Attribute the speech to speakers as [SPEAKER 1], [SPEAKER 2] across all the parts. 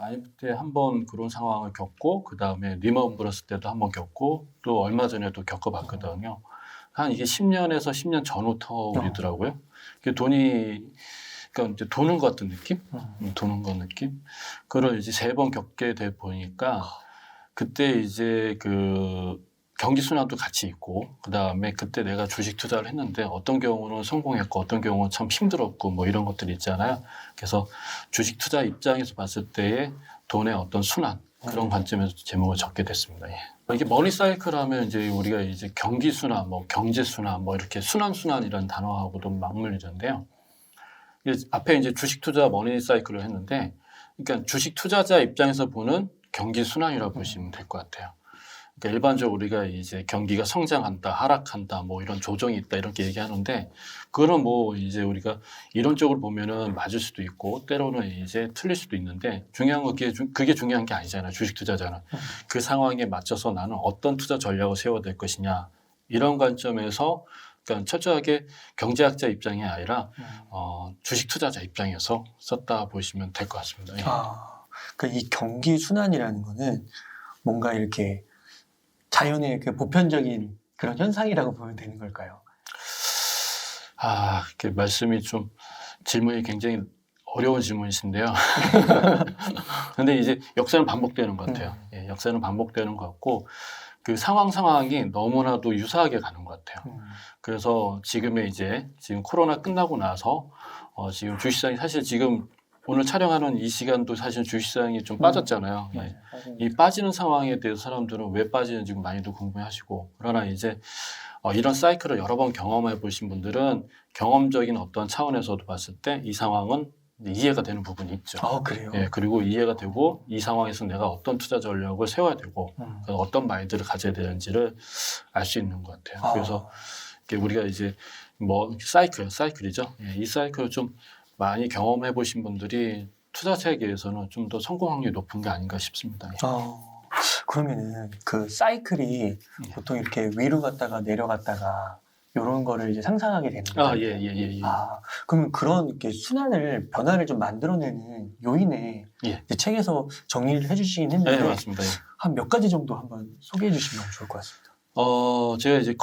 [SPEAKER 1] IMF 때 한 번 그런 상황을 겪고 그 다음에 리먼 브러스 때도 한 번 겪고 또 얼마 전에도 겪어봤거든요. 한 이게 10년에서 10년 전후터이더라고요. 돈이 그러니까 이제 도는 것 같은 느낌, 도는 것 느낌. 그걸 이제 3번 겪게 돼 보니까 그때 이제 그 경기 순환도 같이 있고 그 다음에 그때 내가 주식 투자를 했는데 어떤 경우는 성공했고 어떤 경우는 참 힘들었고 뭐 이런 것들이 있잖아요. 그래서 주식 투자 입장에서 봤을 때의 돈의 어떤 순환 그런 관점에서 제목을 적게 됐습니다. 예. 이게 머니 사이클 하면 이제 우리가 이제 경기 순환, 뭐 경제 순환, 뭐 이렇게 순환이라는 단어하고도 맞물리는데요. 앞에 이제 주식 투자 머니 사이클을 했는데, 그러니까 주식 투자자 입장에서 보는 경기 순환이라고 보시면 될 것 같아요. 그러니까 일반적으로 우리가 이제 경기가 성장한다, 하락한다, 뭐 이런 조정이 있다 이렇게 얘기하는데, 그거는 뭐 이제 우리가 이론적으로 보면은 맞을 수도 있고 때로는 이제 틀릴 수도 있는데 중요한 건 그게 중요한 게 아니잖아요. 주식 투자자는 그 상황에 맞춰서 나는 어떤 투자 전략을 세워야 될 것이냐 이런 관점에서. 그러니까 철저하게 경제학자 입장이 아니라 주식 투자자 입장에서 썼다 보시면 될 것 같습니다. 예.
[SPEAKER 2] 그러니까 이 경기 순환이라는 거는 뭔가 이렇게 자연의 그 보편적인 그런 현상이라고 보면 되는 걸까요?
[SPEAKER 1] 그 말씀이 좀 질문이 굉장히 어려운 질문이신데요. 근데 이제 역사는 반복되는 것 같아요. 예, 역사는 반복되는 것 같고 그 상황이 너무나도 유사하게 가는 것 같아요. 그래서 지금 코로나 끝나고 나서 지금 주식시장이 사실 지금 오늘 촬영하는 이 시간도 사실 주식시장이 좀 빠졌잖아요. 예. 이 빠지는 상황에 대해서 사람들은 왜 빠지는지 많이도 궁금해하시고 그러나 이제 이런 사이클을 여러 번 경험해 보신 분들은 경험적인 어떤 차원에서도 봤을 때 이 상황은 이해가 되는 부분이 있죠.
[SPEAKER 2] 그래요?
[SPEAKER 1] 예, 그리고 이해가 되고 이 상황에서 내가 어떤 투자 전략을 세워야 되고 어떤 마인드를 가져야 되는지를 알 수 있는 것 같아요. 그래서 우리가 이제 뭐 사이클이죠. 예, 이 사이클을 좀 많이 경험해 보신 분들이 투자 세계에서는 좀 더 성공 확률이 높은 게 아닌가 싶습니다. 예.
[SPEAKER 2] 그러면은 그 사이클이 보통 이렇게 위로 갔다가 내려갔다가 이런 거를 이제 상상하게 되는 거예요.
[SPEAKER 1] 예.
[SPEAKER 2] 그러면 그런 이렇게 변화를 좀 만들어내는 요인에 이제 책에서 정리를 해주시긴 했는데,
[SPEAKER 1] 네, 맞습니다. 예.
[SPEAKER 2] 한 몇 가지 정도 한번 소개해 주시면 좋을 것 같습니다.
[SPEAKER 1] 제가 이제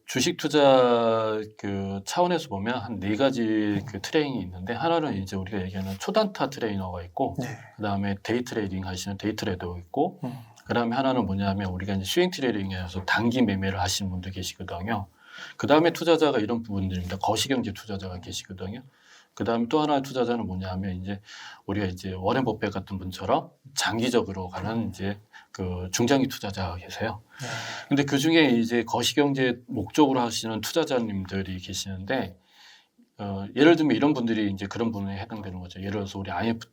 [SPEAKER 1] 주식 투자 그 차원에서 보면 한 4가지 그 트레이닝이 있는데 하나는 이제 우리가 얘기하는 초단타 트레이너가 있고 그 다음에 데이 트레이딩 하시는 데이 트레이더가 있고 그 다음에 하나는 뭐냐면 우리가 이제 스윙 트레이딩에서 단기 매매를 하시는 분들 계시거든요. 그 다음에 투자자가 이런 부분들입니다. 거시경제 투자자가 계시거든요. 그 다음에 또 하나의 투자자는 뭐냐면 이제 우리가 이제 워렌 버핏 같은 분처럼 장기적으로 가는 이제 그 중장기 투자자가 계세요. 근데 그 중에 이제 거시경제 목적으로 하시는 투자자님들이 계시는데, 예를 들면 이런 분들이 이제 그런 분에 해당되는 거죠. 예를 들어서 우리 IMF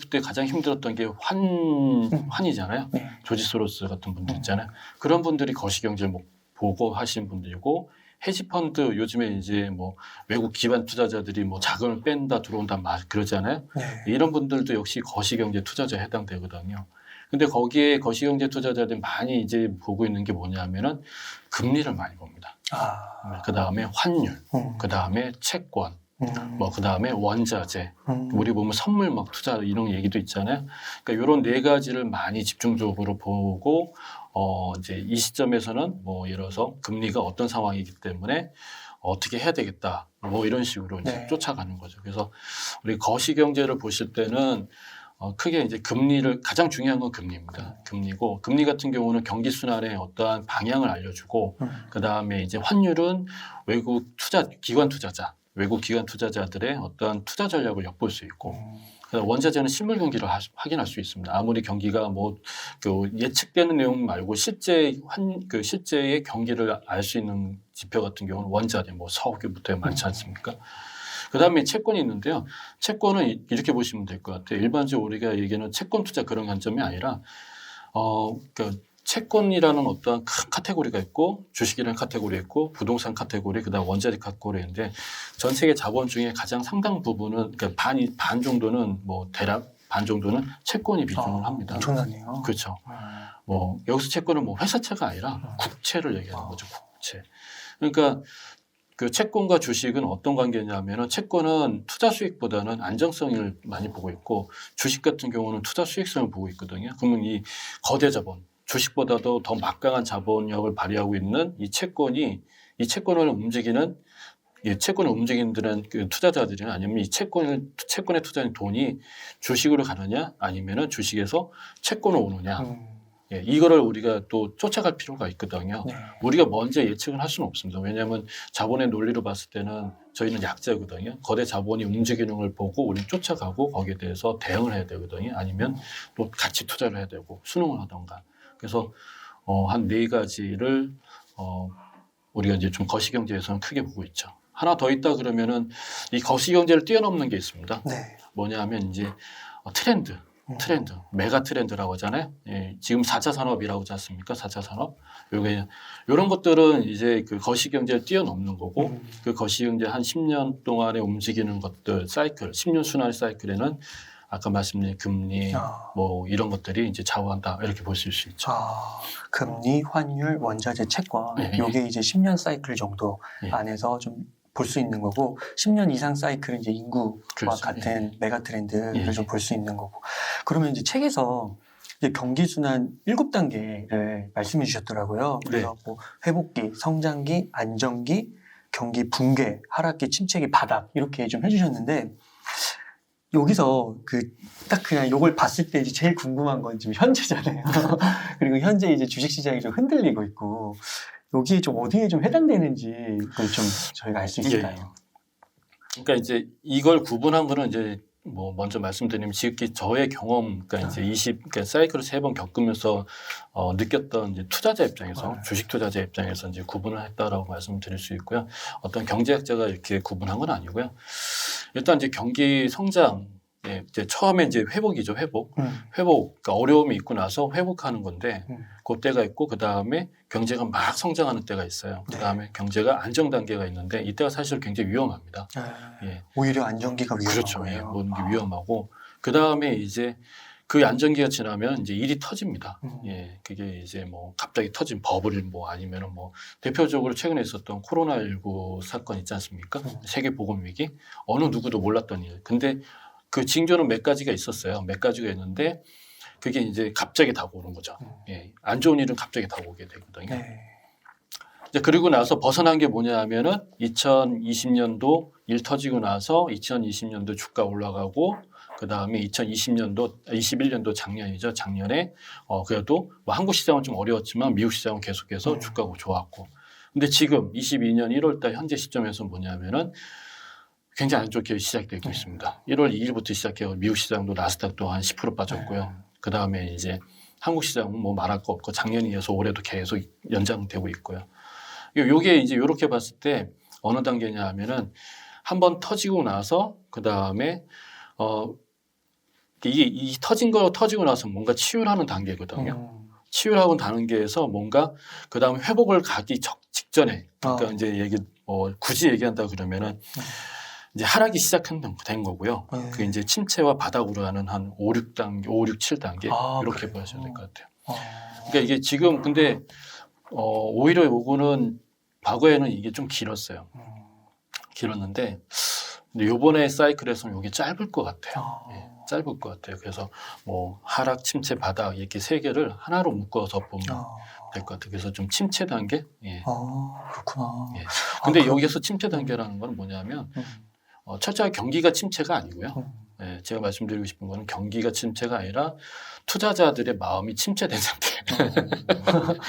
[SPEAKER 1] 때 가장 힘들었던 게 환이잖아요. 조지 소로스 같은 분들 있잖아요. 그런 분들이 거시경제를 보고 하신 분들이고, 헤지펀드 요즘에 이제 뭐 외국 기관 투자자들이 뭐 자금을 뺀다 들어온다 막 그러잖아요. 이런 분들도 역시 거시경제 투자자에 해당되거든요. 근데 거기에 거시경제 투자자들이 많이 이제 보고 있는 게 뭐냐면은 금리를 많이 봅니다. 그 다음에 환율, 그 다음에 채권, 뭐 그 다음에 원자재, 우리 보면 선물 막 투자 이런 얘기도 있잖아요. 그러니까 이런 4가지를 많이 집중적으로 보고 이제 이 시점에서는 뭐 예를 들어서 금리가 어떤 상황이기 때문에 어떻게 해야 되겠다, 뭐 이런 식으로 이제 쫓아가는 거죠. 그래서 우리 거시경제를 보실 때는 크게 이제 가장 중요한 건 금리입니다. 금리고, 금리 같은 경우는 경기 순환의 어떠한 방향을 알려주고, 그 다음에 이제 환율은 외국 기관 투자자들의 어떠한 투자 전략을 엿볼 수 있고, 원자재는 실물 경기를 확인할 수 있습니다. 아무리 경기가 예측되는 내용 말고 실제의 경기를 알 수 있는 지표 같은 경우는 원자재, 석유부터 많지 않습니까? 그 다음에 채권이 있는데요. 채권은 이렇게 보시면 될 것 같아요. 일반적으로 우리가 얘기하는 채권 투자 그런 관점이 아니라, 채권이라는 어떠한 큰 카테고리가 있고, 주식이라는 카테고리 있고, 부동산 카테고리, 그 다음 원자재 카테고리인데, 전 세계 자본 중에 가장 상당 부분은, 그러니까 반 정도는 대략 반 정도는 채권이 비중을 합니다.
[SPEAKER 2] 엄청나네요.
[SPEAKER 1] 그렇죠. 여기서 채권은 회사채가 아니라 국채를 얘기하는 거죠, 국채. 그러니까 그 채권과 주식은 어떤 관계냐면은 채권은 투자 수익보다는 안정성을 많이 보고 있고 주식 같은 경우는 투자 수익성을 보고 있거든요. 그러면 이 거대 자본, 주식보다도 더 막강한 자본력을 발휘하고 있는 이 채권을 움직이는 이 채권을 움직이는 그 투자자들이나 아니면 이 채권에 투자한 돈이 주식으로 가느냐 아니면은 주식에서 채권으로 오느냐. 예, 이거를 우리가 또 쫓아갈 필요가 있거든요.
[SPEAKER 2] 네.
[SPEAKER 1] 우리가 먼저 예측을 할 수는 없습니다. 왜냐하면 자본의 논리로 봤을 때는 저희는 약자거든요. 거대 자본이 움직이는 걸 보고 우리는 쫓아가고 거기에 대해서 대응을 해야 되거든요. 아니면 또 같이 투자를 해야 되고 수능을 하던가. 그래서 한 4가지를 우리가 이제 좀 거시경제에서는 크게 보고 있죠. 하나 더 있다 그러면은 이 거시경제를 뛰어넘는 게 있습니다.
[SPEAKER 2] 네.
[SPEAKER 1] 뭐냐면 이제 트렌드, 메가 트렌드라고 하잖아요. 예, 지금 4차 산업이라고 하지 않습니까? 4차 산업. 요런 것들은 이제 그 거시경제를 뛰어넘는 거고 그 거시경제 한 10년 동안에 움직이는 것들 사이클, 10년 순환 사이클에는 아까 말씀드린 금리 뭐 이런 것들이 이제 좌우한다 이렇게 볼 수 있죠.
[SPEAKER 2] 금리, 환율, 원자재, 채권 요게 이제 10년 사이클 정도 안에서 좀 볼 수 있는 거고 10년 이상 사이클은 이제 인구와
[SPEAKER 1] 그렇죠.
[SPEAKER 2] 같은 메가 트렌드를 좀 볼 수 있는 거고 그러면 이제 책에서 이제 경기 순환 7단계를 말씀해 주셨더라고요. 그래서 뭐 회복기, 성장기, 안정기, 경기 붕괴, 하락기, 침체기, 바닥 이렇게 좀 해주셨는데 여기서 딱 그냥 요걸 봤을 때 이제 제일 궁금한 건 지금 현재잖아요. 그리고 현재 이제 주식시장이 좀 흔들리고 있고 여기에 좀 어디에 좀 해당되는지 그걸 좀 저희가 알 수 있을까요?
[SPEAKER 1] 그러니까 이제 이걸 구분한 거는 이제 뭐 먼저 말씀드리면 지극히 저의 경험, 그러니까 이제 그러니까 사이클을 3번 겪으면서 느꼈던 이제 투자자 입장에서 주식 투자자 입장에서 이제 구분을 했다라고 말씀드릴 수 있고요. 어떤 경제학자가 이렇게 구분한 건 아니고요. 일단 이제 경기 성장, 이제 처음에 이제 회복이죠, 회복. 그러니까 어려움이 있고 나서 회복하는 건데, 그때가 있고, 그 다음에 경제가 막 성장하는 때가 있어요. 그 다음에 경제가 안정 단계가 있는데, 이때가 사실 굉장히 위험합니다.
[SPEAKER 2] 오히려 안정기가 위험한
[SPEAKER 1] 그렇죠.
[SPEAKER 2] 거예요.
[SPEAKER 1] 모든 게 위험하고, 그 다음에 이제 그 안정기가 지나면 이제 일이 터집니다. 그게 이제 뭐 갑자기 터진 버블 뭐 아니면은 뭐 대표적으로 최근에 있었던 코로나19 사건 있지 않습니까? 세계 보건 위기. 어느 누구도 몰랐던 일. 근데 그 징조는 몇 가지가 있었어요. 몇 가지가 있는데 그게 이제 갑자기 다가오는 거죠. 안 좋은 일은 갑자기 다가오게 되거든요. 이제 그리고 나서 벗어난 게 뭐냐 하면은 2020년도 일 터지고 나서 2020년도 주가 올라가고 그 다음에 21년도 작년이죠. 작년에 그래도 뭐 한국 시장은 좀 어려웠지만 미국 시장은 계속해서 주가가 좋았고. 근데 지금 22년 1월달 현재 시점에서 뭐냐면은 굉장히 안 좋게 시작되고 있습니다. 1월 2일부터 시작해서 미국 시장도 나스닥도 한 10% 빠졌고요. 그 다음에 이제 한국 시장은 뭐 말할 거 없고 작년에 이어서 올해도 계속 연장되고 있고요. 요게 이제 이렇게 봤을 때 어느 단계냐 하면은 한번 터지고 나서 그 다음에 이게 이 터지고 나서 뭔가 치유하는 단계거든요. 치유하는 단계에서 뭔가 그 다음에 회복을 가기 직전에 그러니까 이제 굳이 얘기한다 그러면은 이제 하락이 시작된 거고요. 그게 이제 침체와 바닥으로 가는 한 5, 6단계, 5, 6, 7단계 이렇게 보셔야 될 것 같아요. 그러니까 이게 지금 근데 오히려 요거는 과거에는 이게 좀 길었어요. 길었는데 근데 요번에 사이클에서는 이게 짧을 것 같아요. 짧을 것 같아요. 그래서 뭐 하락, 침체, 바닥 이렇게 3개를 하나로 묶어서 보면 될 것 같아요. 그래서 좀 침체 단계.
[SPEAKER 2] 그렇구나.
[SPEAKER 1] 근데 여기서 침체 단계라는 건 뭐냐면 철저하게 경기가 침체가 아니고요. 제가 말씀드리고 싶은 거는 경기가 침체가 아니라 투자자들의 마음이 침체된 상태.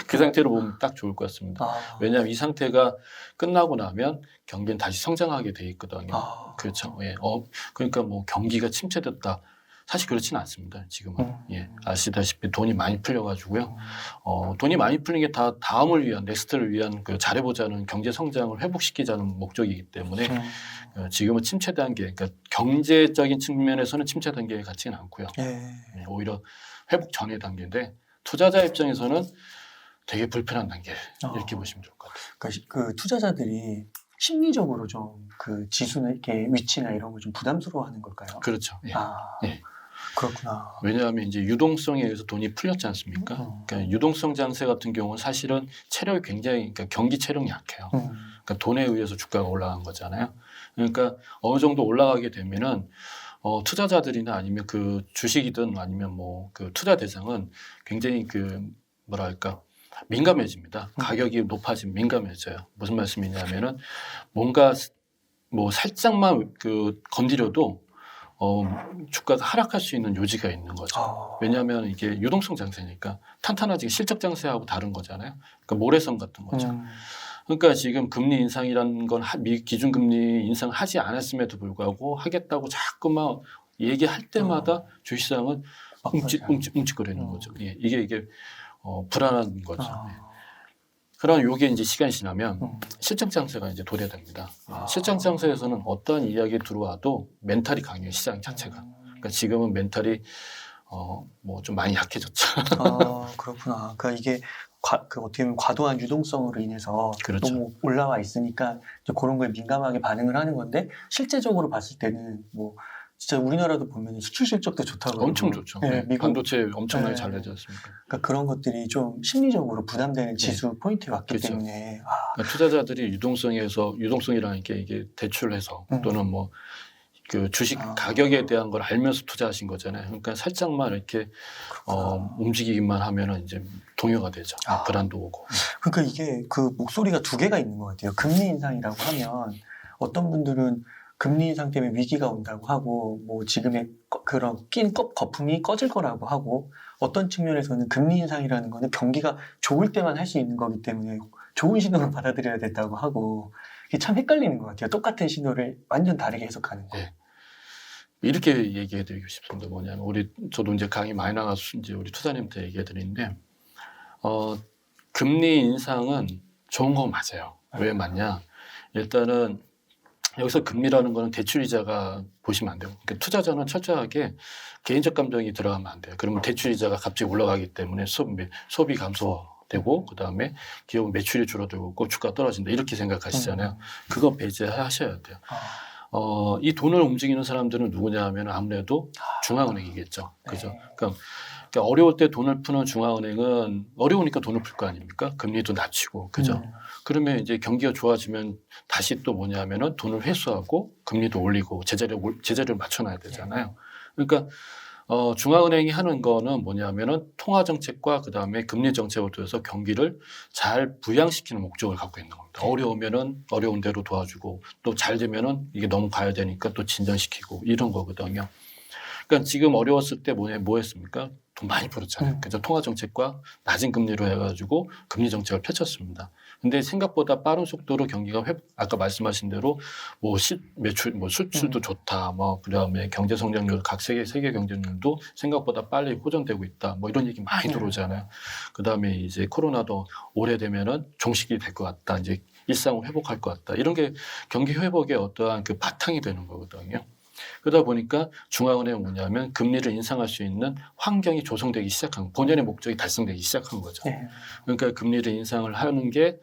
[SPEAKER 1] 그 상태로 보면 딱 좋을 것 같습니다. 왜냐하면 이 상태가 끝나고 나면 경기는 다시 성장하게 돼 있거든요. 그렇죠. 그러니까 뭐 경기가 침체됐다. 사실 그렇지는 않습니다. 지금은. 아시다시피 돈이 많이 풀려가지고요. 돈이 많이 풀린 게 다 다음을 위한, 넥스트를 위한 그 잘해보자는 경제 성장을 회복시키자는 목적이기 때문에 지금은 침체 단계, 그러니까 경제적인 측면에서는 침체 단계에 같지는 않고요. 오히려 회복 전의 단계인데 투자자 입장에서는 되게 불편한 단계 이렇게 보시면 좋을 것 같아요.
[SPEAKER 2] 그러니까 그 투자자들이 심리적으로 좀 그 지수나 이렇게 위치나 이런 걸 좀 부담스러워하는 걸까요?
[SPEAKER 1] 그렇죠.
[SPEAKER 2] 그렇구나.
[SPEAKER 1] 왜냐하면 이제 유동성에 의해서 돈이 풀렸지 않습니까? 그러니까 유동성 장세 같은 경우는 사실은 체력이 굉장히, 그러니까 경기 체력이 약해요. 그러니까 돈에 의해서 주가가 올라간 거잖아요. 그러니까 어느 정도 올라가게 되면은 투자자들이나 아니면 그 주식이든 아니면 뭐 그 투자 대상은 굉장히 그 뭐랄까 민감해집니다. 가격이 높아지면 민감해져요. 무슨 말씀이냐면은 뭔가 뭐 살짝만 그 건드려도 주가가 하락할 수 있는 요지가 있는 거죠. 왜냐하면 이게 유동성 장세니까 탄탄하지 실적 장세하고 다른 거잖아요. 그러니까 모래성 같은 거죠. 그러니까 지금 금리 인상이라는 건 기준금리 인상을 하지 않았음에도 불구하고 하겠다고 자꾸만 얘기할 때마다 주식시장은 움찔거리는 거죠. 예, 이게 불안한 거죠. 예. 그럼 요게 이제 시간이 지나면 실적 장세가 이제 도래됩니다. 실적 장세에서는 어떠한 이야기 들어와도 멘탈이 강해요, 시장 자체가. 그러니까 지금은 멘탈이 뭐 좀 많이 약해졌죠.
[SPEAKER 2] 그렇구나. 그러니까 이게 그 어떻게 보면 과도한 유동성으로 인해서
[SPEAKER 1] 그렇죠.
[SPEAKER 2] 너무 올라와 있으니까 이제 그런 거에 민감하게 반응을 하는 건데 실제적으로 봤을 때는 뭐 진짜 우리나라도 보면 수출 실적도 좋다고
[SPEAKER 1] 엄청 좋죠.
[SPEAKER 2] 네,
[SPEAKER 1] 네,
[SPEAKER 2] 미국
[SPEAKER 1] 반도체 엄청나게 잘 내지 않습니까?
[SPEAKER 2] 그러니까 그런 것들이 좀 심리적으로 부담되는 지수 포인트가 왔기
[SPEAKER 1] 그렇죠.
[SPEAKER 2] 때문에
[SPEAKER 1] 그러니까 투자자들이 유동성이라는 게 이게 대출해서 또는 뭐 그 주식 가격에 대한 걸 알면서 투자하신 거잖아요. 그러니까 살짝만 이렇게 움직이기만 하면은 이제 동요가 되죠. 불안도 오고.
[SPEAKER 2] 그러니까 이게 그 목소리가 두 개가 있는 것 같아요. 금리 인상이라고 하면 어떤 분들은 금리 인상 때문에 위기가 온다고 하고 뭐 지금의 그런 낀 거품이 꺼질 거라고 하고 어떤 측면에서는 금리 인상이라는 거는 경기가 좋을 때만 할 수 있는 거기 때문에 좋은 신호를 받아들여야 된다고 하고 이게 참 헷갈리는 것 같아요. 똑같은 신호를 완전 다르게 해석하는 거.
[SPEAKER 1] 네. 이렇게 얘기해드리고 싶습니다. 뭐냐면 저도 이제 강의 많이 나가서 이제 우리 투자님한테 얘기해드리는데 금리 인상은 좋은 거 맞아요. 왜 맞냐? 일단은 여기서 금리라는 거는 대출이자가 보시면 안 돼요. 그러니까 투자자는 철저하게 개인적 감정이 들어가면 안 돼요. 그러면 대출이자가 갑자기 올라가기 때문에 소비 감소되고 그다음에 기업 매출이 줄어들고 주가 떨어진다 이렇게 생각하시잖아요. 그거 배제하셔야 돼요. 이 돈을 움직이는 사람들은 누구냐 하면 아무래도 중앙은행이겠죠. 그죠? 그러니까 어려울 때 돈을 푸는 중앙은행은 어려우니까 돈을 풀 거 아닙니까? 금리도 낮추고. 그죠? 그러면 이제 경기가 좋아지면 다시 또 뭐냐면은 돈을 회수하고 금리도 올리고 제재를 맞춰놔야 되잖아요. 그러니까 중앙은행이 하는 거는 뭐냐면은 통화 정책과 그다음에 금리 정책을 통해서 경기를 잘 부양시키는 목적을 갖고 있는 겁니다. 어려우면은 어려운 대로 도와주고 또 잘 되면은 이게 너무 가야 되니까 또 진정시키고 이런 거거든요. 그러니까 지금 어려웠을 때 뭐 했습니까? 돈 많이 풀었잖아요. 그래서 통화 정책과 낮은 금리로 해가지고 금리 정책을 펼쳤습니다. 근데 생각보다 빠른 속도로 경기가 아까 말씀하신 대로 뭐 매출, 뭐 수출도 좋다, 뭐 그다음에 경제 성장률 각 세계 경제률도 생각보다 빨리 호전되고 있다, 뭐 이런 얘기 많이 들어오잖아요. 그다음에 이제 코로나도 오래되면은 종식이 될 것 같다, 이제 일상을 회복할 것 같다, 이런 게 경기 회복의 어떠한 그 바탕이 되는 거거든요. 그러다 보니까 중앙은행은 뭐냐면 금리를 인상할 수 있는 환경이 조성되기 시작한 본연의 목적이 달성되기 시작한 거죠. 그러니까 금리를 인상을 하는 게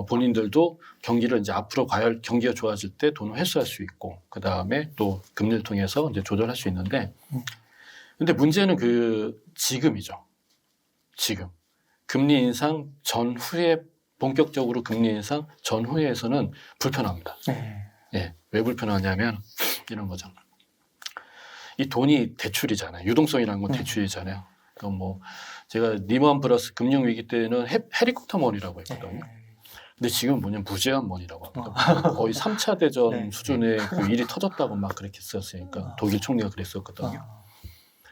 [SPEAKER 1] 본인들도 경기를 이제 앞으로 경기가 좋아질 때 돈을 회수할 수 있고 그 다음에 또 금리를 통해서 이제 조절할 수 있는데 근데 문제는 지금이죠. 지금 금리 인상 전후에 본격적으로 금리 인상 전후에서는 불편합니다. 예, 왜 불편하냐면 이런 거죠. 이 돈이 대출이잖아요. 유동성이라는 건 대출이잖아요. 그럼 뭐 제가 리먼 브러스 금융 위기 때는 헬리콥터 머니라고 했거든요. 근데 지금 뭐냐면 무제한 머니라고 합니다. 거의 3차 대전 수준의 그 일이 터졌다고 막 그렇게 썼으니까 독일 총리가 그랬었거든요.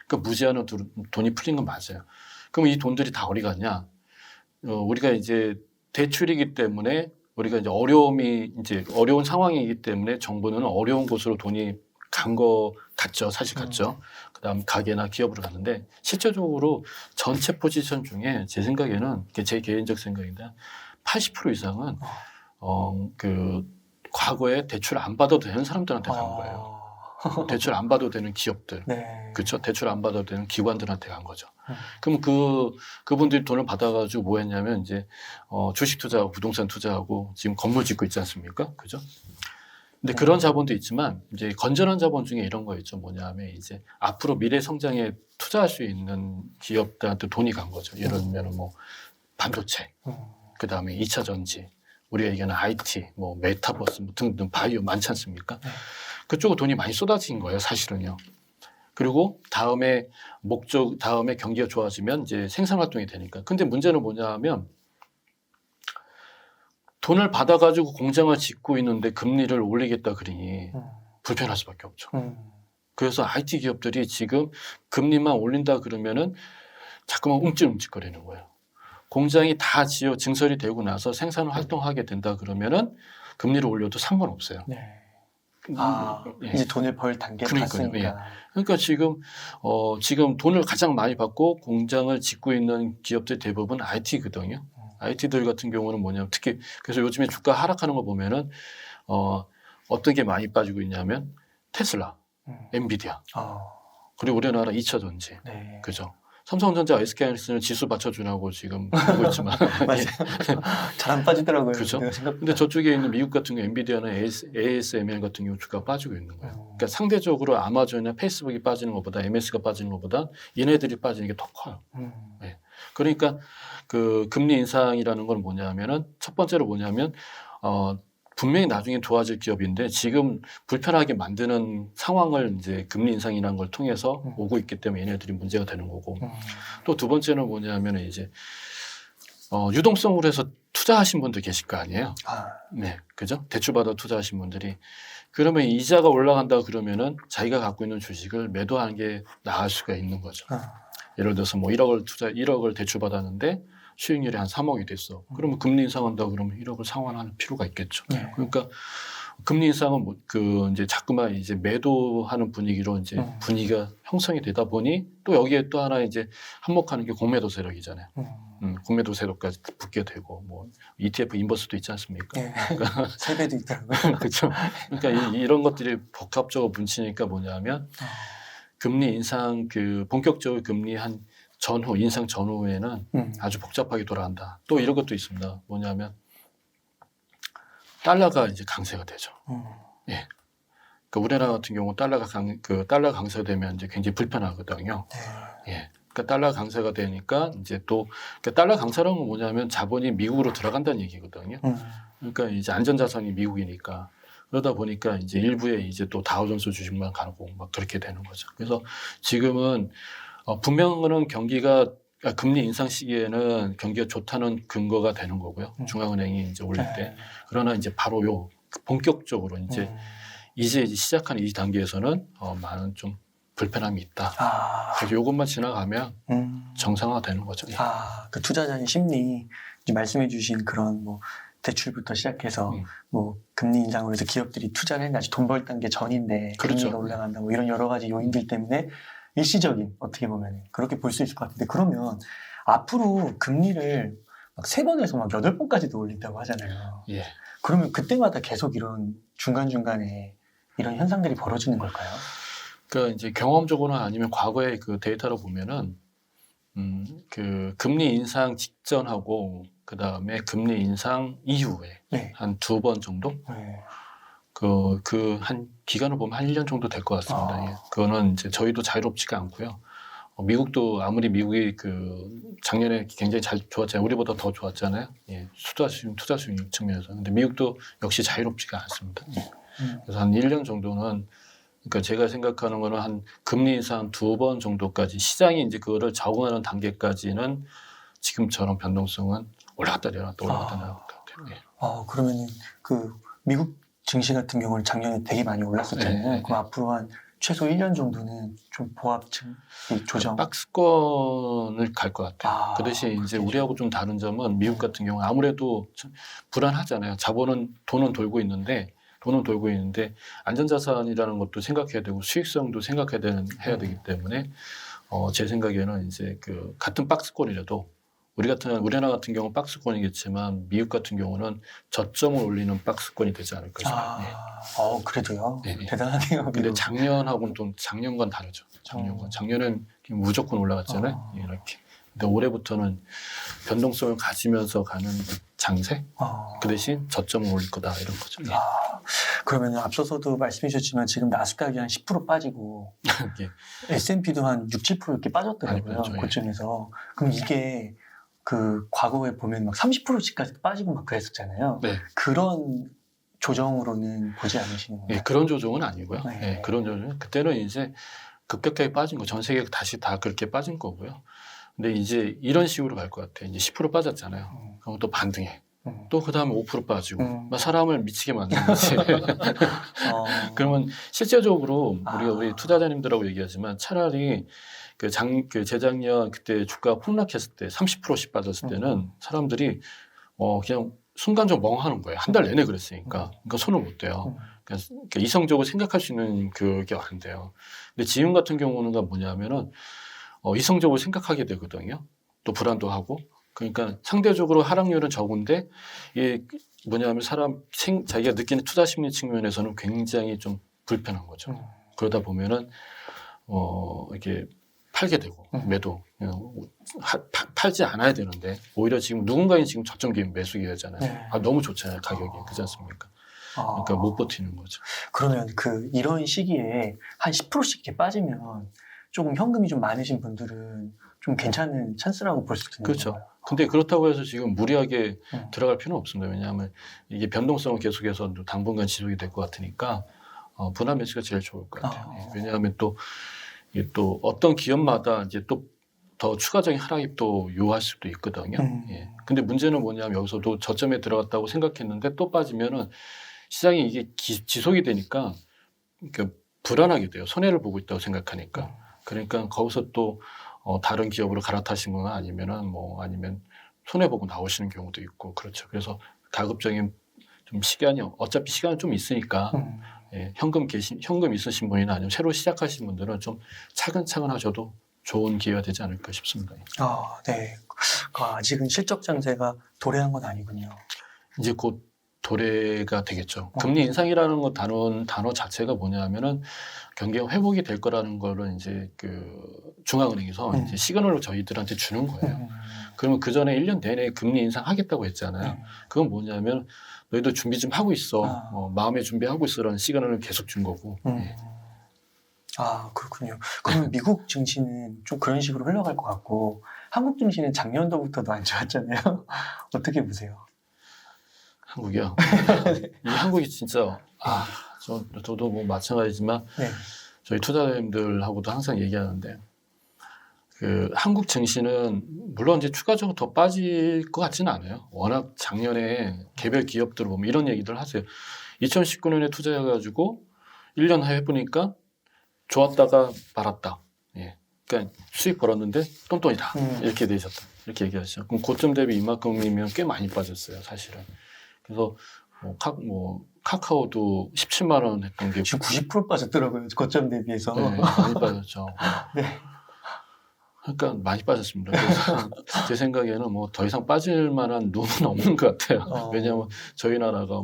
[SPEAKER 1] 그러니까 무제한으로 돈이 풀린 건 맞아요. 그럼 이 돈들이 다 어디 갔냐? 우리가 이제 대출이기 때문에 우리가 이제 어려운 상황이기 때문에 정부는 어려운 곳으로 돈이 간 거 같죠. 사실 같죠. 그다음 가게나 기업으로 갔는데 실제적으로 전체 포지션 중에 제 생각에는 제 개인적 생각인데 80% 이상은 그 과거에 대출 안 받아도 되는 사람들한테 간 거예요. 대출 안 받아도 되는 기업들, 그렇죠. 대출 안 받아도 되는 기관들한테 간 거죠. 그럼 그분들이 돈을 받아가지고 뭐 했냐면 이제 주식 투자하고 부동산 투자하고 지금 건물 짓고 있지 않습니까? 그죠? 근데 그런 자본도 있지만 이제 건전한 자본 중에 이런 거 있죠. 뭐냐면 이제 앞으로 미래 성장에 투자할 수 있는 기업들한테 돈이 간 거죠. 예를 들면 뭐 반도체, 그 다음에 2차 전지, 우리가 얘기하는 IT, 뭐 메타버스 뭐 등등 바이오 많지 않습니까? 그쪽으로 돈이 많이 쏟아진 거예요, 사실은요. 그리고 다음에 경기가 좋아지면 이제 생산 활동이 되니까. 근데 문제는 뭐냐하면 돈을 받아가지고 공장을 짓고 있는데 금리를 올리겠다 그러니 불편할 수밖에 없죠. 그래서 IT 기업들이 지금 금리만 올린다 그러면은 자꾸만 움찔움찔거리는 거예요. 공장이 다 증설이 되고 나서 생산 활동하게 된다 그러면은 금리를 올려도 상관없어요.
[SPEAKER 2] 네.
[SPEAKER 1] 예.
[SPEAKER 2] 이제 돈을 벌 단계에 갔으니까.
[SPEAKER 1] 예. 그러니까 지금 돈을 가장 많이 받고 공장을 짓고 있는 기업들 대부분 IT거든요. IT들 같은 경우는 뭐냐면 특히 그래서 요즘에 주가 하락하는 거 보면은 어떤 게 많이 빠지고 있냐면 테슬라, 엔비디아, 그리고 우리나라 2차 전지,
[SPEAKER 2] 네.
[SPEAKER 1] 그죠? 삼성전자, SK하이닉스는 지수 받쳐주라고 지금 하고 있지만
[SPEAKER 2] 맞아요. 잘 안 빠지더라고요.
[SPEAKER 1] 그렇죠. 근데 저쪽에 있는 미국 같은 경우 엔비디아나 ASML 같은 경우 주가가 빠지고 있는 거예요. 그러니까 상대적으로 아마존이나 페이스북이 빠지는 것보다 MS가 빠지는 것보다 얘네들이 빠지는 게 더 커요. 네. 그러니까 그 금리 인상이라는 건 뭐냐면은 첫 번째로 뭐냐면 분명히 나중에 좋아질 기업인데 지금 불편하게 만드는 상황을 이제 금리 인상이라는 걸 통해서 오고 있기 때문에 얘네들이 문제가 되는 거고 또 두 번째는 뭐냐면 이제 유동성으로 해서 투자하신 분들 계실 거 아니에요. 네, 그죠? 대출받아 투자하신 분들이 그러면 이자가 올라간다 그러면은 자기가 갖고 있는 주식을 매도하는 게 나을 수가 있는 거죠. 예를 들어서 뭐 1억을 대출받았는데 수익률이 한 3억이 됐어. 그러면 금리 인상한다 그러면 1억을 상환할 필요가 있겠죠. 그러니까 금리 인상은 이제 자꾸만 이제 매도하는 분위기로 이제 분위기가 형성이 되다 보니 또 여기에 또 하나 이제 한몫하는 게 공매도 세력이잖아요. 공매도 세력까지 붙게 되고 뭐 ETF 인버스도 있지 않습니까?
[SPEAKER 2] 네.
[SPEAKER 1] 그러니까
[SPEAKER 2] 세배도 있더라고요.
[SPEAKER 1] 그렇죠. 그러니까 이런 것들이 복합적으로 뭉치니까 뭐냐면 금리 인상 본격적으로 금리 인상 전후에는 아주 복잡하게 돌아간다. 또 이런 것도 있습니다. 뭐냐면 달러가 이제 강세가 되죠. 예. 그러니까 우리나라 같은 경우 달러 강세되면 이제 굉장히 불편하거든요. 예. 그러니까 달러 강세가 되니까 이제 또 그러니까 달러 강세라는 건 뭐냐면 자본이 미국으로 들어간다는 얘기거든요. 그러니까 이제 안전자산이 미국이니까 그러다 보니까 이제 일부에 이제 또 다우존스 주식만 가고 막 그렇게 되는 거죠. 그래서 지금은 분명은 금리 인상 시기에는 경기가 좋다는 근거가 되는 거고요. 중앙은행이 이제 올릴 때. 그러나 이제 바로 본격적으로 이제 시작하는 이 단계에서는 많은 좀 불편함이 있다. 그래서 이것만 지나가면 정상화되는 거죠.
[SPEAKER 2] 그 투자자의 심리, 이제 말씀해주신 그런 뭐 대출부터 시작해서 뭐 금리 인상으로 해서 기업들이 투자를 했는데 아직 돈 벌 단계 전인데
[SPEAKER 1] 그렇죠.
[SPEAKER 2] 금리가 올라간다 뭐 이런 여러 가지 요인들 때문에 일시적인 어떻게 보면 그렇게 볼 수 있을 것 같은데 그러면 앞으로 금리를 막 3번에서 막 8번까지도 올린다고 하잖아요.
[SPEAKER 1] 예.
[SPEAKER 2] 그러면 그때마다 계속 이런 중간중간에 이런 현상들이 벌어지는 걸까요?
[SPEAKER 1] 그러니까 이제 경험적으로나 아니면 과거의 그 데이터로 보면은 그 금리 인상 직전하고 그 다음에 금리 인상 이후에 한 2번 정도 한 기간을 보면 한 1년 정도 될 것 같습니다. 예. 그거는 이제 저희도 자유롭지가 않고요. 미국도 아무리 미국이 작년에 굉장히 잘 좋았잖아요. 우리보다 더 좋았잖아요. 예. 투자 수익 측면에서. 근데 미국도 역시 자유롭지가 않습니다. 예. 그래서 한 1년 정도는 그러니까 제가 생각하는 거는 한 금리 인상 2번 정도까지 시장이 이제 그거를 적응하는 단계까지는 지금처럼 변동성은 올라갔다 내려갔다 올라갔다 내려갔다. 예.
[SPEAKER 2] 그러면은 미국 증시 같은 경우는 작년에 되게 많이 올랐었잖아요. 그럼 앞으로 한 최소 1년 정도는 좀 보합층 조정
[SPEAKER 1] 박스권을 갈 것 같아요. 그 대신 이제 우리하고 좀 다른 점은 미국 같은 경우 아무래도 불안하잖아요. 돈은 돌고 있는데 안전자산이라는 것도 생각해야 되고 수익성도 해야 되기 때문에 제 생각에는 이제 같은 박스권이라도 우리나라 같은 경우는 박스권이겠지만 미국 같은 경우는 저점을 올리는 박스권이 되지 않을까 싶어요.
[SPEAKER 2] 그래도요?
[SPEAKER 1] 네.
[SPEAKER 2] 대단하네요.
[SPEAKER 1] 근데 작년하고는 좀 작년과는 다르죠. 작년은 무조건 올라갔잖아요. 이렇게. 근데 올해부터는 변동성을 가지면서 가는 장세? 그 대신 저점을 올릴 거다 이런 거죠. 예.
[SPEAKER 2] 그러면 앞서서도 말씀해 주셨지만 지금 나스닥이 한 10% 빠지고
[SPEAKER 1] 예.
[SPEAKER 2] S&P도 한 6, 7% 이렇게 빠졌더라고요.
[SPEAKER 1] 많이 빠졌죠,
[SPEAKER 2] 고점에서. 그럼 이게 그 과거에 보면 막 30%씩까지 빠지고 막 그랬었잖아요.
[SPEAKER 1] 네.
[SPEAKER 2] 그런 조정으로는 보지 않으시는 건가요?
[SPEAKER 1] 예, 그런 조정은 아니고요.
[SPEAKER 2] 네.
[SPEAKER 1] 예, 그런 조정. 그때는 이제 급격하게 빠진 거, 전 세계가 다시 다 그렇게 빠진 거고요. 근데 이제 이런 식으로 갈 것 같아요. 이제 10% 빠졌잖아요. 그럼 또 반등해. 또 그 다음에 5% 빠지고. 막 사람을 미치게 만드는 거지. 그러면 실제적으로 우리 투자자님들하고 얘기하지만 차라리 그 재작년 그때 주가가 폭락했을 때 30%씩 빠졌을 때는 사람들이 그냥 순간적으로 멍하는 거예요. 한 달 내내 그랬으니까. 그러니까 손을 못 대요. 그러니까 이성적으로 생각할 수 있는 그게 안 돼요. 근데 지금 같은 경우는 뭐냐면은 이성적으로 생각하게 되거든요. 또 불안도 하고. 그러니까 상대적으로 하락률은 적은데 이게 뭐냐면 자기가 느끼는 투자 심리 측면에서는 굉장히 좀 불편한 거죠. 그러다 보면은 이렇게 팔게 되고 매도 팔지 않아야 되는데 오히려 지금 누군가는 지금 저점 매수 기회잖아요.
[SPEAKER 2] 네.
[SPEAKER 1] 너무 좋잖아요, 가격이. 그렇지 않습니까? 그러니까 못 버티는 거죠.
[SPEAKER 2] 그러면 이런 시기에 한 10%씩 이렇게 빠지면 조금 현금이 좀 많으신 분들은 좀 괜찮은 찬스라고 볼 수 있는
[SPEAKER 1] 그렇죠.
[SPEAKER 2] 건가요?
[SPEAKER 1] 근데 그렇다고 해서 지금 무리하게 들어갈 필요는 없습니다. 왜냐하면 이게 변동성은 계속해서 당분간 지속이 될 것 같으니까 분할 매수가 제일 좋을 것 같아요. 왜냐하면 이게 또 어떤 기업마다 이제 또 더 추가적인 하락이 또 요할 수도 있거든요. 예. 근데 문제는 뭐냐면 여기서도 저점에 들어갔다고 생각했는데 또 빠지면은 시장이 이게 지속이 되니까 그러니까 불안하게 돼요. 손해를 보고 있다고 생각하니까. 그러니까 거기서 또 다른 기업으로 갈아타시거나 아니면 손해 보고 나오시는 경우도 있고 그렇죠. 그래서 가급적인 좀 어차피 시간은 좀 있으니까 예, 현금 있으신 분이나 아니면 새로 시작하신 분들은 좀 차근차근 하셔도 좋은 기회가 되지 않을까 싶습니다.
[SPEAKER 2] 네. 아직은 실적 장세가 도래한 건 아니군요.
[SPEAKER 1] 이제 곧 도래가 되겠죠. 금리 인상이라는 거 단어 자체가 뭐냐면은 경기가 회복이 될 거라는 거를 이제 중앙은행에서 이제 시그널을 저희들한테 주는 거예요. 그러면 그 전에 1년 내내 금리 인상하겠다고 했잖아요. 그건 뭐냐면 너희도 준비 좀 하고 있어. 마음의 준비하고 있어라는 시그널을 계속 준 거고. 예.
[SPEAKER 2] 그렇군요. 그러면 미국 증시는 좀 그런 식으로 흘러갈 것 같고 한국 증시는 작년도부터도 안 좋았잖아요. 어떻게 보세요?
[SPEAKER 1] 한국이요. 이 한국이 진짜 저도 뭐 마찬가지지만 저희 투자자님들하고도 항상 얘기하는데 한국 증시는 물론 이제 추가적으로 더 빠질 것 같지는 않아요. 워낙 작년에 개별 기업들 보면 이런 얘기들 하세요. 2019년에 투자해가지고 1년 해보니까 좋았다가 말았다. 예. 그러니까 수익 벌었는데 똔똔이다. 이렇게 되셨다. 이렇게 얘기하시죠. 그럼 고점 대비 이만큼이면 꽤 많이 빠졌어요, 사실은. 그래서 카카오도 17만 원 했던 게
[SPEAKER 2] 지금 90% 빠졌더라고요. 고점 대비해서.
[SPEAKER 1] 네, 많이 빠졌죠.
[SPEAKER 2] 네.
[SPEAKER 1] 그러니까 많이 빠졌습니다. 그래서 제 생각에는 더 이상 빠질 만한 눈은 없는 것 같아요. 왜냐하면 저희 나라가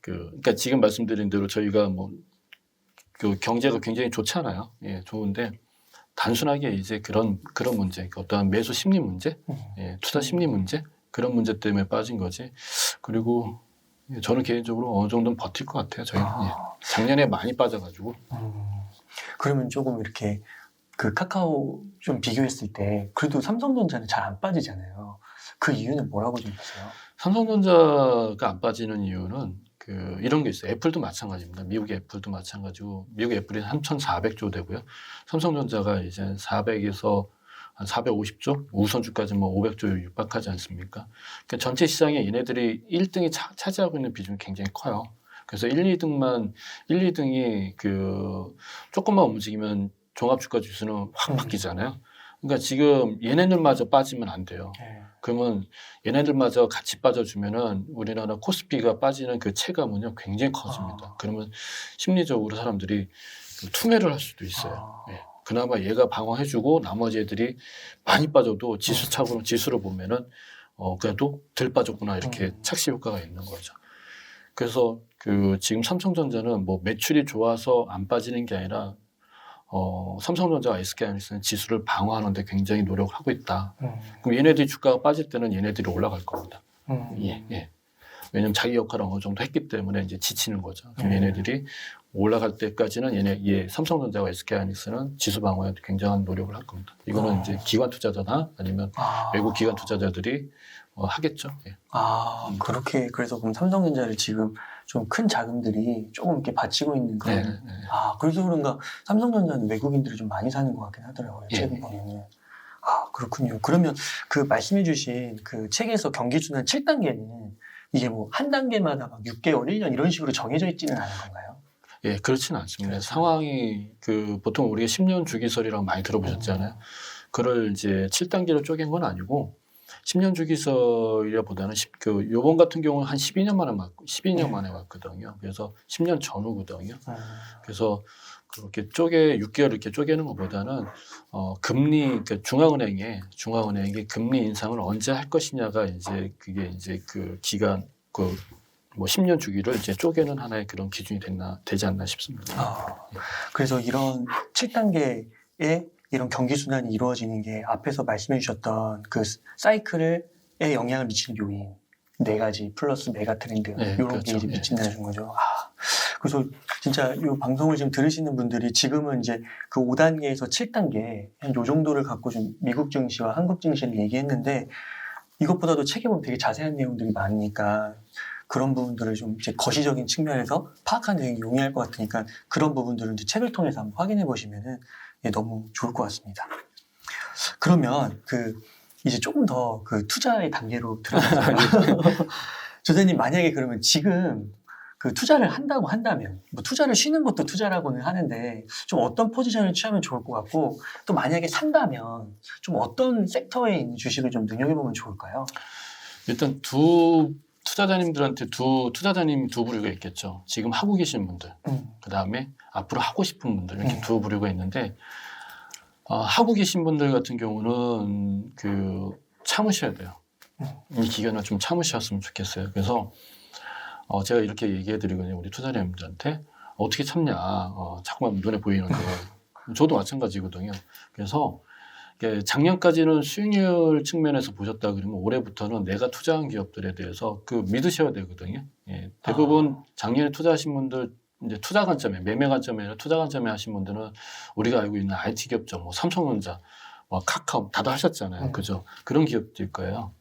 [SPEAKER 1] 그러니까 지금 말씀드린 대로 저희가 경제가 굉장히 좋잖아요. 예, 좋은데 단순하게 이제 그런 문제, 어떠한 매수 심리 문제, 예, 투자 심리 문제 그런 문제 때문에 빠진 거지. 그리고 저는 개인적으로 어느 정도는 버틸 것 같아요. 저희는 작년에 많이 빠져가지고.
[SPEAKER 2] 그러면 조금 이렇게 카카오 좀 비교했을 때 그래도 삼성전자는 잘 안 빠지잖아요. 그 이유는 뭐라고 좀 보세요?
[SPEAKER 1] 삼성전자가 안 빠지는 이유는 이런 게 있어요. 애플도 마찬가지입니다. 미국의 애플도 마찬가지고 미국 애플이 3,400조 되고요. 삼성전자가 이제 400에서 한 450조, 우선주까지 500조 육박하지 않습니까? 그러니까 전체 시장에 얘네들이 1등이 차지하고 있는 비중이 굉장히 커요. 그래서 1, 2등이 조금만 움직이면 종합주가 지수는 확 바뀌잖아요. 그러니까 지금 얘네들마저 빠지면 안 돼요. 그러면 얘네들마저 같이 빠져주면은 우리나라 코스피가 빠지는 그 체감은요 굉장히 커집니다. 그러면 심리적으로 사람들이 투매를 할 수도 있어요. 예. 그나마 얘가 방어해주고 나머지 애들이 많이 빠져도 지수를 보면은 그래도 덜 빠졌구나 이렇게 착시 효과가 있는 거죠. 그래서 지금 삼성전자는 매출이 좋아서 안 빠지는 게 아니라 삼성전자와 SK하이닉스는 지수를 방어하는데 굉장히 노력을 하고 있다. 그럼 얘네들이 주가가 빠질 때는 얘네들이 올라갈 겁니다. 예. 왜냐면 자기 역할을 어느 정도 했기 때문에 이제 지치는 거죠. 그럼 얘네들이 올라갈 때까지는 얘 삼성전자와 SK하이닉스는 지수 방어에 굉장한 노력을 할 겁니다. 이거는 이제 기관 투자자나 아니면 외국 기관 투자자들이 하겠죠. 예.
[SPEAKER 2] 그렇게 그래서 그럼 삼성전자를 지금 좀 큰 자금들이 조금 이렇게 받치고 있는 그런.
[SPEAKER 1] 네.
[SPEAKER 2] 그래서 그런가 삼성전자는 외국인들이 좀 많이 사는 것 같긴 하더라고요. 최근 보면은. 그렇군요. 그러면 그 말씀해주신 그 책에서 경기순환 7단계는 이게 뭐 한 단계마다 막 6개월, 1년 이런 식으로 정해져 있지는 않은 건가요?
[SPEAKER 1] 예, 그렇지는 않습니다. 상황이 보통 우리가 10년 주기설이라고 많이 들어보셨잖아요. 그걸 이제 7단계로 쪼갠 건 아니고 10년 주기설이라보다는 요번 같은 경우는 한 12년 만에 왔거든요. 그래서 10년 전후거든요. 그래서 그렇게 6개월 이렇게 쪼개는 것보다는 금리, 그러니까 중앙은행이 금리 인상을 언제 할 것이냐가 이제 그게 이제 그 기간 뭐 10년 주기를 이제 쪼개는 하나의 그런 기준이 되지 않나 싶습니다.
[SPEAKER 2] 그래서 이런 7단계의 이런 경기순환이 이루어지는 게 앞에서 말씀해 주셨던 그 사이클에 영향을 미치는 요인 4가지 플러스 메가 트렌드 이런
[SPEAKER 1] 그렇죠.
[SPEAKER 2] 게 이제 미친다는 거죠. 그래서 진짜 이 방송을 지금 들으시는 분들이 지금은 이제 그 5단계에서 7단계 한 요 정도를 갖고 좀 미국 증시와 한국 증시를 얘기했는데 이것보다도 책에 보면 되게 자세한 내용들이 많으니까 그런 부분들을 좀 이제 거시적인 측면에서 파악하는 데 용이할 것 같으니까 그런 부분들을 이제 책을 통해서 한번 확인해 보시면은 너무 좋을 것 같습니다. 그러면 이제 조금 더 그 투자의 단계로 들어가서 조사님 만약에 그러면 지금 그 투자를 한다고 한다면 뭐 투자를 쉬는 것도 투자라고는 하는데 좀 어떤 포지션을 취하면 좋을 것 같고 또 만약에 산다면 좀 어떤 섹터에 있는 주식을 좀 눈여겨보면 좋을까요?
[SPEAKER 1] 일단 투자자님 두 부류가 있겠죠. 지금 하고 계신 분들, 그 다음에 앞으로 하고 싶은 분들 이렇게 두 부류가 있는데 하고 계신 분들 같은 경우는 참으셔야 돼요. 이 기간을 좀 참으셨으면 좋겠어요. 그래서 제가 이렇게 얘기해드리거든요. 우리 투자자님들한테 어떻게 참냐. 자꾸만 눈에 보이는데 저도 마찬가지거든요. 그래서 작년까지는 수익률 측면에서 보셨다 그러면 올해부터는 내가 투자한 기업들에 대해서 믿으셔야 되거든요. 예, 대부분 작년에 투자하신 분들 이제 투자 관점에 매매 관점에 아니라 투자 관점에 하신 분들은 우리가 알고 있는 IT 기업죠. 뭐 삼성전자, 뭐 카카오 다들 하셨잖아요. 그죠? 그런 기업들일 거예요.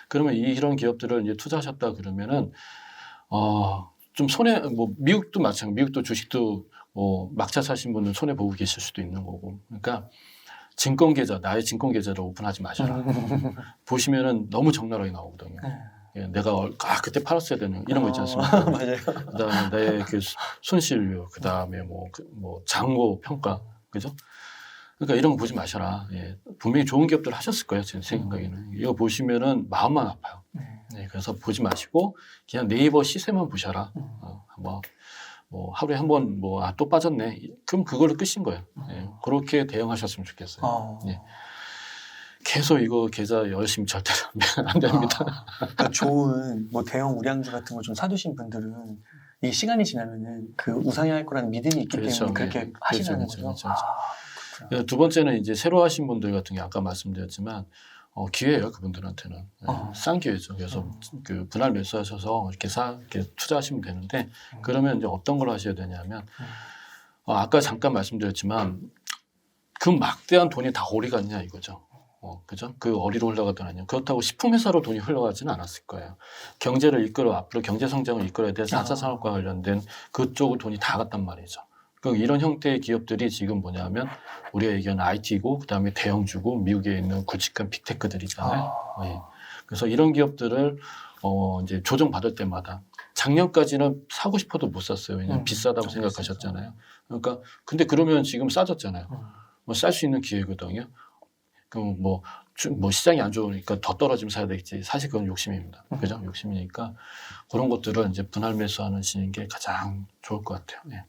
[SPEAKER 1] 그러면 이런 기업들을 이제 투자하셨다 그러면은 좀 미국도 마찬가지. 미국도 주식도 막차 사신 분은 손해 보고 계실 수도 있는 거고. 그러니까 나의 증권 계좌를 오픈하지 마셔라. 보시면은 너무 적나라하게 나오거든요. 예, 내가 그때 팔았어야 되는 이런 거 있지 않습니까?
[SPEAKER 2] 맞아요.
[SPEAKER 1] 그다음에 나의 손실료, 그다음에 뭐 장고 평가, 그죠? 그러니까 이런 거 보지 마셔라. 예, 분명히 좋은 기업들 하셨을 거예요, 제 생각에는. 이거 보시면은 마음만 아파요. 네, 그래서 보지 마시고 그냥 네이버 시세만 보셔라. 뭐 하루에 한 번 또 빠졌네. 그럼 그걸로 끝인 거예요. 예, 그렇게 대응하셨으면 좋겠어요. 예. 계속 이거 계좌 열심히 절대로 안 됩니다.
[SPEAKER 2] 그러니까 좋은 대형 우량주 같은 거 좀 사두신 분들은 이 시간이 지나면은 우상향할 거라는 믿음이 있기 때문에 그렇게 하시는 거죠.
[SPEAKER 1] 그렇죠. 두 번째는 이제 새로 하신 분들 같은 게 아까 말씀드렸지만 기회예요, 그분들한테는. 싼 기회죠. 그래서 분할 매수하셔서 이렇게 투자하시면 되는데 그러면 이제 어떤 걸 하셔야 되냐면 아까 잠깐 말씀드렸지만 그 막대한 돈이 다 어디 갔냐 이거죠. 그죠? 어디로 흘러가더라뇨. 그렇다고 식품회사로 돈이 흘러가지는 않았을 거예요. 앞으로 경제 성장을 이끌어야 될 4차 산업과 관련된 그쪽으로 돈이 다 갔단 말이죠. 이런 형태의 기업들이 지금 뭐냐면 우리가 얘기하는 IT고 그다음에 대형주고 미국에 있는 굵직한 빅테크들이잖아요. 예. 그래서 이런 기업들을 이제 조정받을 때마다 작년까지는 사고 싶어도 못 샀어요. 왜냐하면 비싸다고 생각하셨잖아요. 그러니까 근데 그러면 지금 싸졌잖아요. 쌀 수 있는 기회거든요. 그럼 시장이 안 좋으니까 더 떨어지면 사야 되겠지. 사실 그건 욕심입니다. 그죠? 욕심이니까 그런 것들을 이제 분할 매수하시는 게 가장 좋을 것 같아요. 예.